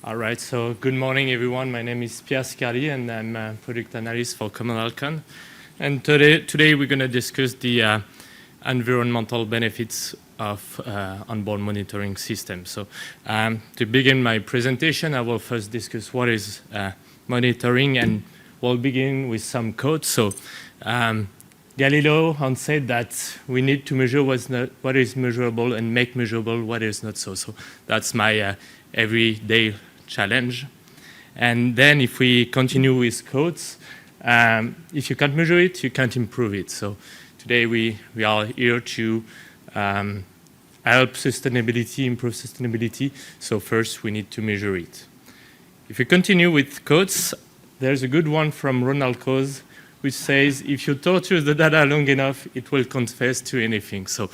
All right, so good morning, everyone. My name is Pierre Siccardi, and I'm a product analyst for Common Alkon. And today we're going to discuss the environmental benefits of onboard monitoring system. So to begin my presentation, I will first discuss what is monitoring, and we'll begin with some code. So Galileo said that we need to measure what is measurable and make measurable what is not so. So that's my everyday challenge. And then if we continue with codes, if you can't measure it, you can't improve it. So today we are here to help sustainability, improve sustainability. So first we need to measure it. If you continue with codes, there's a good one from Ronald Coase, which says, if you torture the data long enough, it will confess to anything. So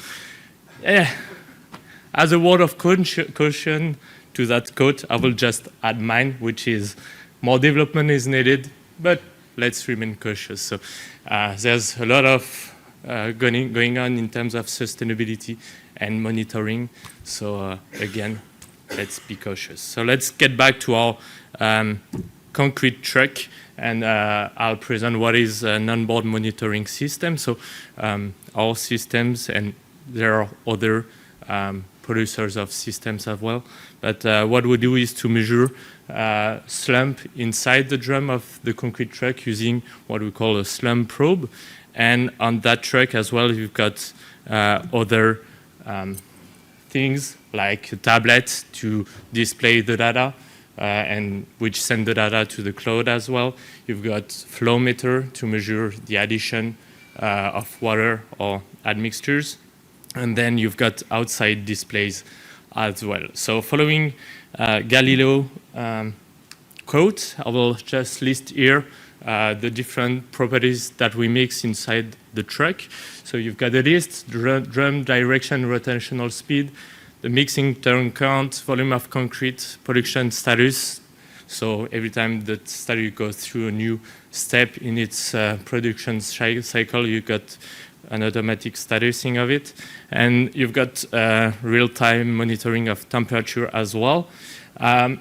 as a word of caution to that quote, I will just add mine, which is more development is needed, but let's remain cautious. So there's a lot of going on in terms of sustainability and monitoring. So again, let's be cautious. So let's get back to our concrete truck, and I'll present what is an onboard monitoring system. So our systems, and there are other producers of systems as well. But what we do is to measure slump inside the drum of the concrete truck using what we call a slump probe. And on that truck as well, you've got other things like a tablet to display the data, and which send the data to the cloud as well. You've got flow meter to measure the addition of water or admixtures. And then you've got outside displays as well. So following Galileo quote, I will just list here the different properties that we mix inside the truck. So you've got the list, drum direction, rotational speed, the mixing turn count, volume of concrete, production status. So every time the study goes through a new step in its production cycle, you've got an automatic statusing of it. And you've got real-time monitoring of temperature as well.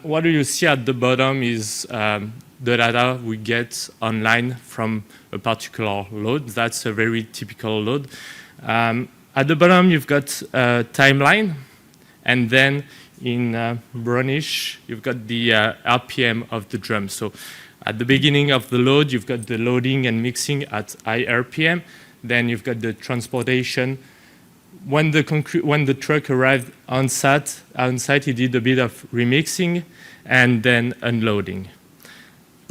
What do you see at the bottom is the data we get online from a particular load. That's a very typical load. At the bottom, you've got a timeline. And then in brownish, you've got the RPM of the drum. So at the beginning of the load, you've got the loading and mixing at high RPM. Then you've got the transportation. When the truck arrived on site, he did a bit of remixing and then unloading.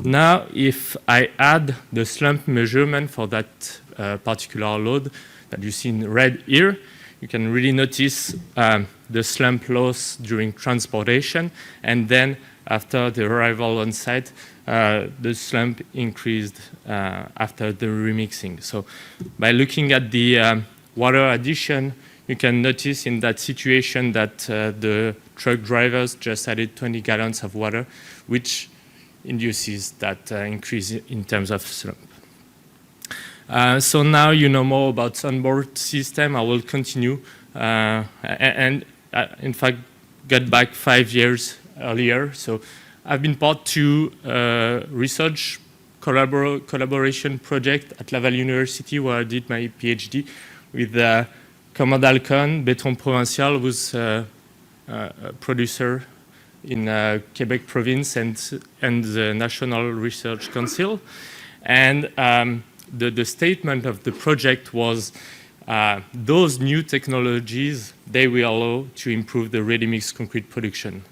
Now, if I add the slump measurement for that particular load that you see in red here, you can really notice the slump loss during transportation, and then after the arrival on site, the slump increased after the remixing. So by looking at the water addition, you can notice in that situation that the truck drivers just added 20 gallons of water, which induces that increase in terms of slump. So now you know more about onboard system. I will continue and in fact get back 5 years earlier. So I've been part to a research collaboration project at Laval University, where I did my PhD with Common Alkon, Béton Provincial, who's a producer in Quebec province and the National Research Council. And the statement of the project was those new technologies, they will allow to improve the ready-mix concrete production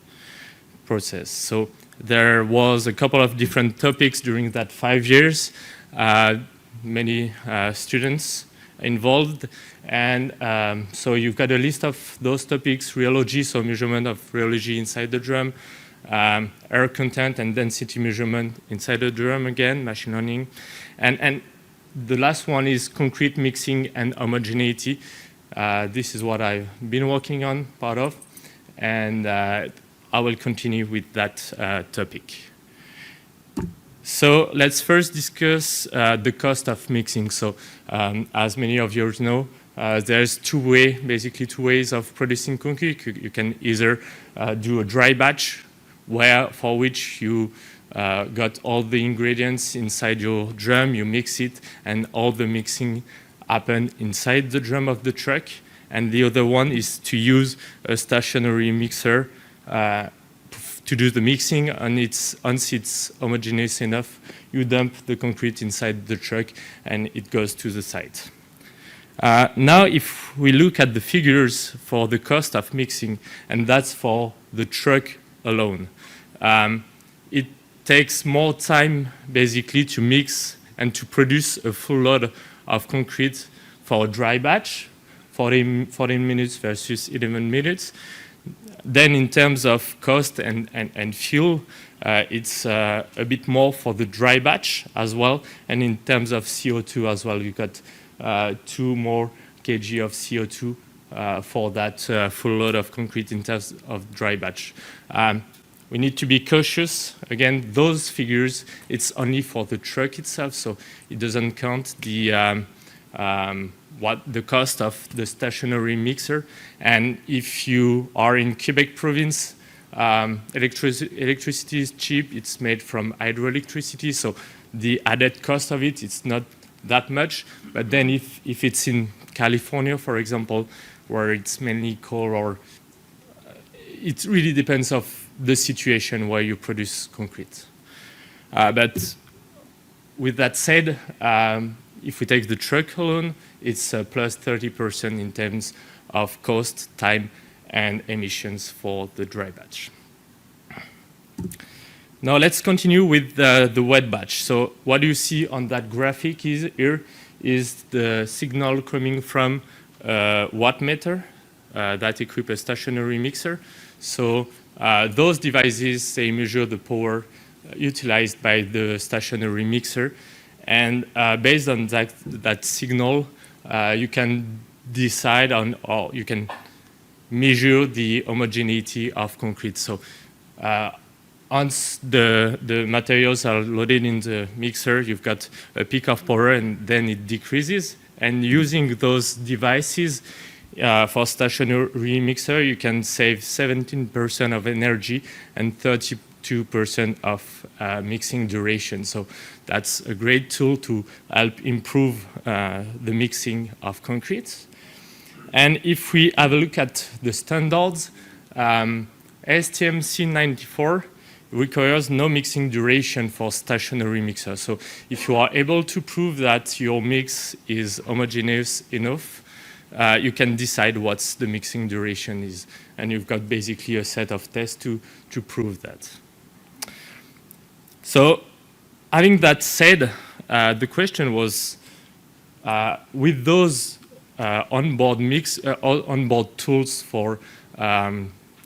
process. So there was a couple of different topics during that 5 years, many students involved. And so you've got a list of those topics: rheology, so measurement of rheology inside the drum, air content and density measurement inside the drum again, machine learning. And the last one is concrete mixing and homogeneity. This is what I've been working on, part of, and I will continue with that topic. So let's first discuss the cost of mixing. So as many of you know, there's basically two ways of producing concrete. You can either do a dry batch for which you got all the ingredients inside your drum, you mix it, and all the mixing happen inside the drum of the truck. And the other one is to use a stationary mixer to do the mixing, and once it's homogeneous enough, you dump the concrete inside the truck and it goes to the site. Now, if we look at the figures for the cost of mixing, and that's for the truck alone, it takes more time basically to mix and to produce a full load of concrete for a dry batch, 14 minutes versus 11 minutes. Then in terms of cost and fuel, it's a bit more for the dry batch as well. And in terms of CO2 as well, you got 2 more kg of CO2 for that full load of concrete in terms of dry batch. We need to be cautious. Again, those figures, it's only for the truck itself, so it doesn't count the cost of the stationary mixer. And if you are in Quebec province, electricity is cheap. It's made from hydroelectricity, so the added cost of it, it's not that much. But then if it's in California, for example, where it's mainly coal, or it really depends of the situation where you produce concrete. But with that said, if we take the truck alone, it's plus 30% in terms of cost, time, and emissions for the dry batch. Now let's continue with the wet batch. So what you see on that graphic here is the signal coming from a wattmeter that equip a stationary mixer. So those devices, they measure the power utilized by the stationary mixer. And based on that signal, you can decide on, or you can measure the homogeneity of concrete. So once the materials are loaded in the mixer, you've got a peak of power and then it decreases. And using those devices for stationary mixer, you can save 17% of energy and 32% of mixing duration. So that's a great tool to help improve the mixing of concrete. And if we have a look at the standards, ASTM C94 requires no mixing duration for stationary mixer. So if you are able to prove that your mix is homogeneous enough, you can decide what's the mixing duration is. And you've got basically a set of tests to prove that. So having that said, the question was, with those onboard tools for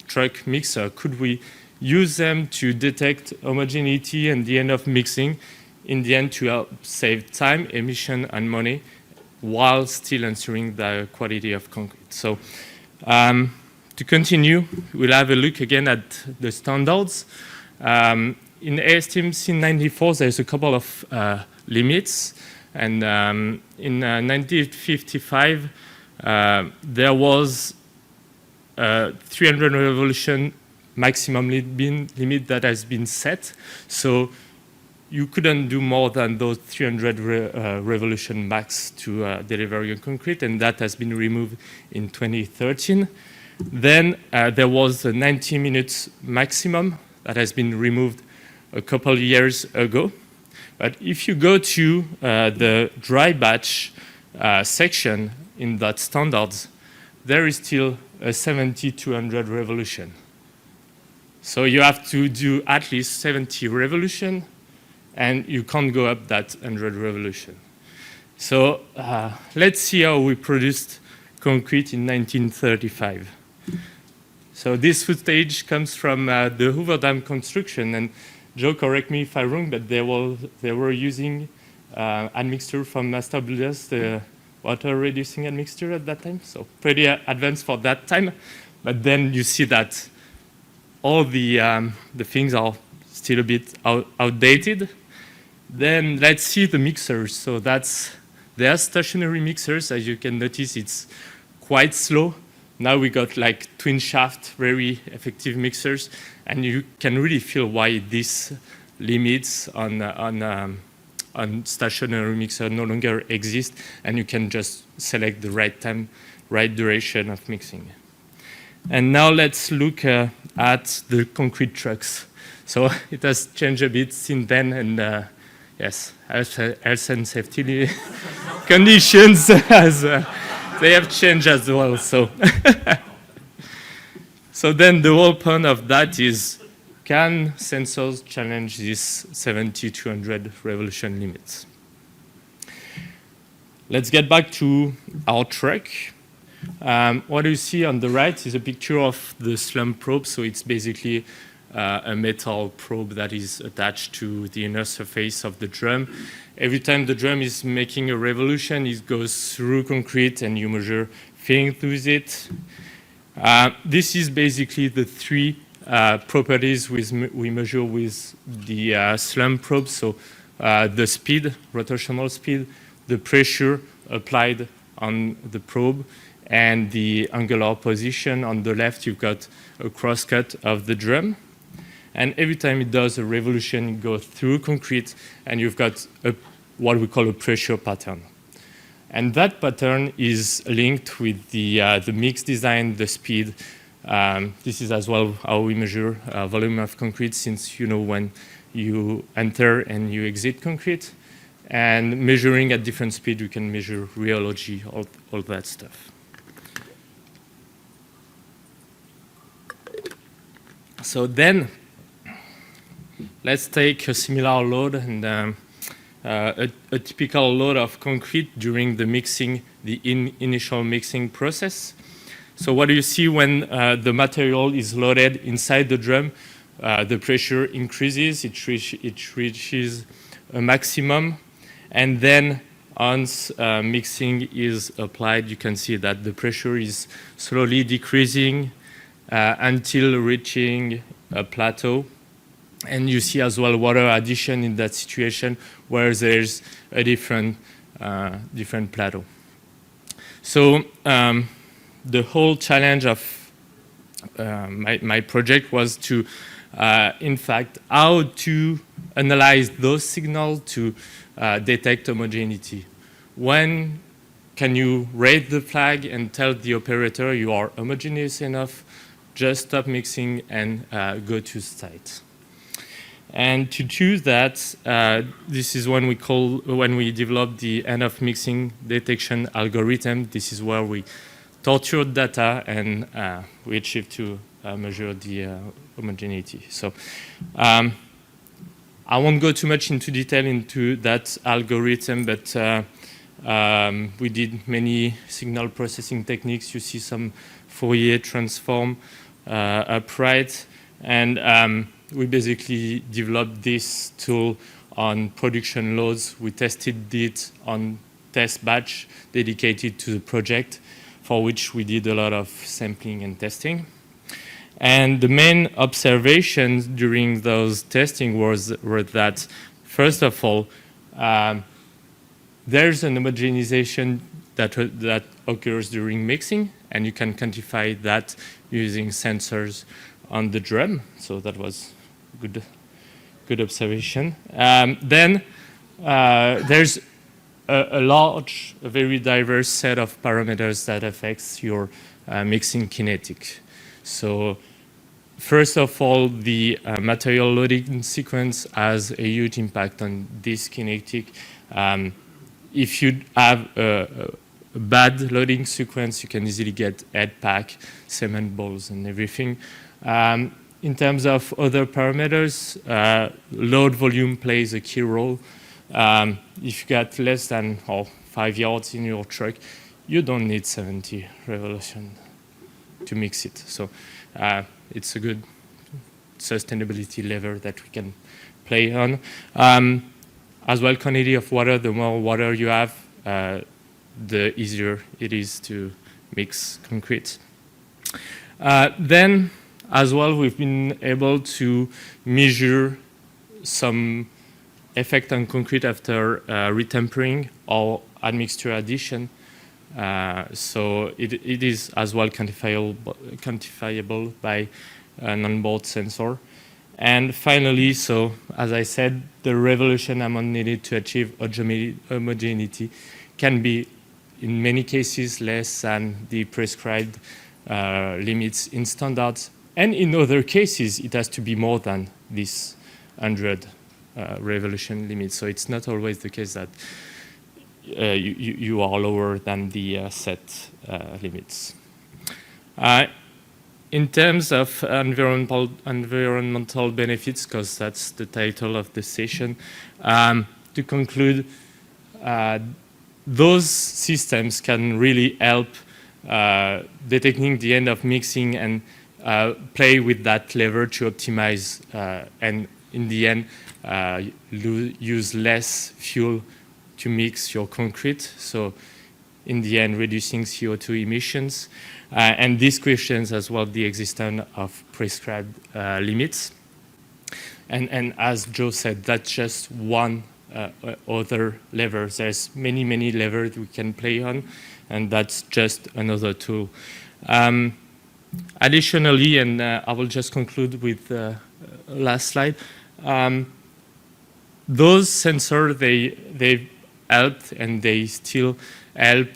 truck mixer, could we use them to detect homogeneity and the end of mixing, in the end to help save time, emission, and money, while still ensuring the quality of concrete? So to continue, we'll have a look again at the standards. In ASTM C94, there's a couple of limits. And in 1955, there was a 300 revolution maximum limit that has been set. So you couldn't do more than those 300 revolution max to deliver your concrete, and that has been removed in 2013. Then there was a 90 minutes maximum that has been removed a couple of years ago. But if you go to the dry batch section in that standards, there is still a 70-200 revolution. So you have to do at least 70 revolution, and you can't go up that 100 revolution. So let's see how we produced concrete in 1935. So this footage comes from the Hoover Dam construction, and Joe, correct me if I'm wrong, but they were using admixture from Master Builders, the water reducing admixture at that time. So pretty advanced for that time. But then you see that all the things are still a bit outdated. Then let's see the mixers. So they are stationary mixers. As you can notice, it's quite slow. Now we got like twin shaft, very effective mixers. And you can really feel why these limits on stationary mixer no longer exist, and you can just select the right time, right duration of mixing. And now let's look at the concrete trucks. So it has changed a bit since then, and yes, health and safety conditions they have changed as well. So, so then the whole point of that is, can sensors challenge these 70-200 revolution limits? Let's get back to our truck. What you see on the right is a picture of the slump probe. So it's basically a metal probe that is attached to the inner surface of the drum. Every time the drum is making a revolution, it goes through concrete and you measure filling with it. This is basically the three properties we measure with the slump probe. So the speed, rotational speed, the pressure applied on the probe, and the angular position. On the left, you've got a crosscut of the drum. And every time it does a revolution, it goes through concrete, and you've got what we call a pressure pattern. And that pattern is linked with the mix design, the speed. This is as well how we measure volume of concrete, since you know when you enter and you exit concrete. And measuring at different speed, we can measure rheology, all that stuff. So then, let's take a similar load and a typical load of concrete during the mixing, the initial mixing process. So what do you see when the material is loaded inside the drum? The pressure increases, it reaches a maximum, and then once mixing is applied, you can see that the pressure is slowly decreasing until reaching a plateau. And you see as well water addition in that situation where there's a different plateau. So the whole challenge of my project was to, in fact, how to analyze those signals to detect homogeneity. When can you raise the flag and tell the operator you are homogeneous enough, just stop mixing and go to site? And to choose that, this is when we developed the end of mixing detection algorithm. This is where we tortured data and we achieved to measure the homogeneity. So I won't go too much into detail into that algorithm, but we did many signal processing techniques. You see some Fourier transform upright, and we basically developed this tool on production loads. We tested it on test batch dedicated to the project, for which we did a lot of sampling and testing. And the main observations during those testing were that, first of all, there's an homogenization that occurs during mixing, and you can quantify that using sensors on the drum. So that was good observation. Then there's a very diverse set of parameters that affects your mixing kinetic. So first of all, the material loading sequence has a huge impact on this kinetic. If you have a bad loading sequence, you can easily get head pack, cement balls, and everything. In terms of other parameters, load volume plays a key role. If you got less than 5 yards in your truck, you don't need 70 revolutions to mix it. So it's a good sustainability lever that we can play on. As well, quantity of water, the more water you have, the easier it is to mix concrete. Then, as well, we've been able to measure some effect on concrete after retempering or admixture addition. So it is as well quantifiable by an onboard sensor. And finally, so as I said, the revolution amount needed to achieve homogeneity can be, in many cases, less than the prescribed limits in standards. And in other cases, it has to be more than this 100 revolution limit. So it's not always the case that you are lower than the set limits. In terms of environmental benefits, because that's the title of the session, to conclude, those systems can really help detecting the end of mixing and play with that lever to optimize and in the end use less fuel to mix your concrete. So in the end, reducing CO2 emissions. And this questions as well the existence of prescribed limits. And as Joe said, that's just one other lever. There's many, many levers we can play on, and that's just another tool. Additionally, and I will just conclude with the last slide, those sensors, they helped and they still help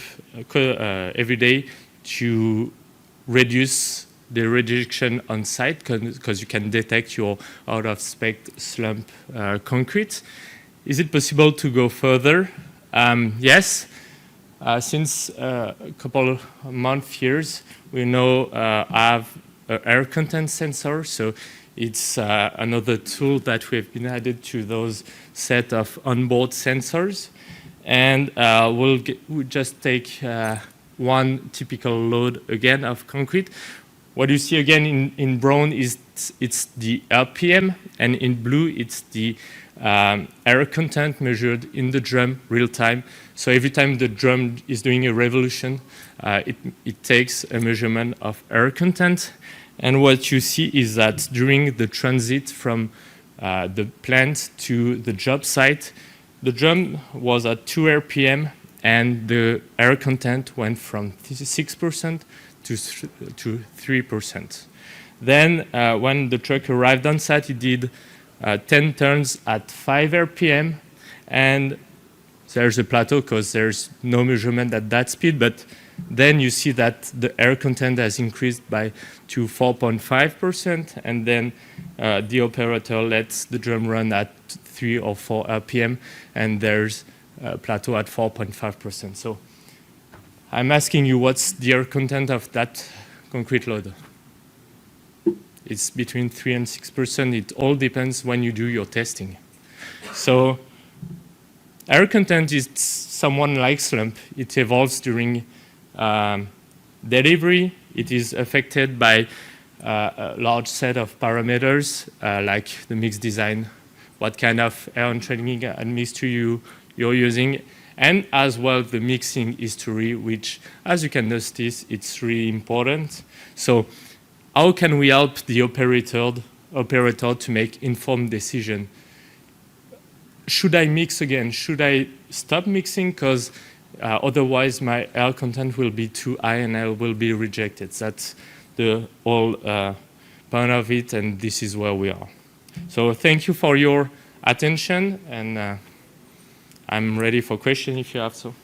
every day to reduce the rejection on site because you can detect your out-of-spec slump concrete. Is it possible to go further? Yes. Since a couple of months, years, we now have an air content sensor. So it's another tool that we've been added to those set of onboard sensors. And we'll just take one typical load again of concrete. What you see again in brown is it's the RPM, and in blue it's the air content measured in the drum real time. So every time the drum is doing a revolution, it takes a measurement of air content. And what you see is that during the transit from the plant to the job site, the drum was at 2 RPM and the air content went from 6% to 3%. Then when the truck arrived on site, it did 10 turns at 5 RPM, and there's a plateau because there's no measurement at that speed, but then you see that the air content has increased to 4.5%, and then the operator lets the drum run at 3 or 4 RPM, and there's a plateau at 4.5%. So I'm asking you, what's the air content of that concrete load? It's between 3 and 6%. It all depends when you do your testing. So air content is someone like slump. It evolves during delivery. It is affected by a large set of parameters like the mix design, what kind of air training and mixture you're using, and as well the mixing history, which, as you can notice, it's really important. So how can we help the operator to make informed decision? Should I mix again? Should I stop mixing? Because otherwise my air content will be too high and I will be rejected. That's the whole point of it, and this is where we are. So thank you for your attention, and I'm ready for questions if you have so.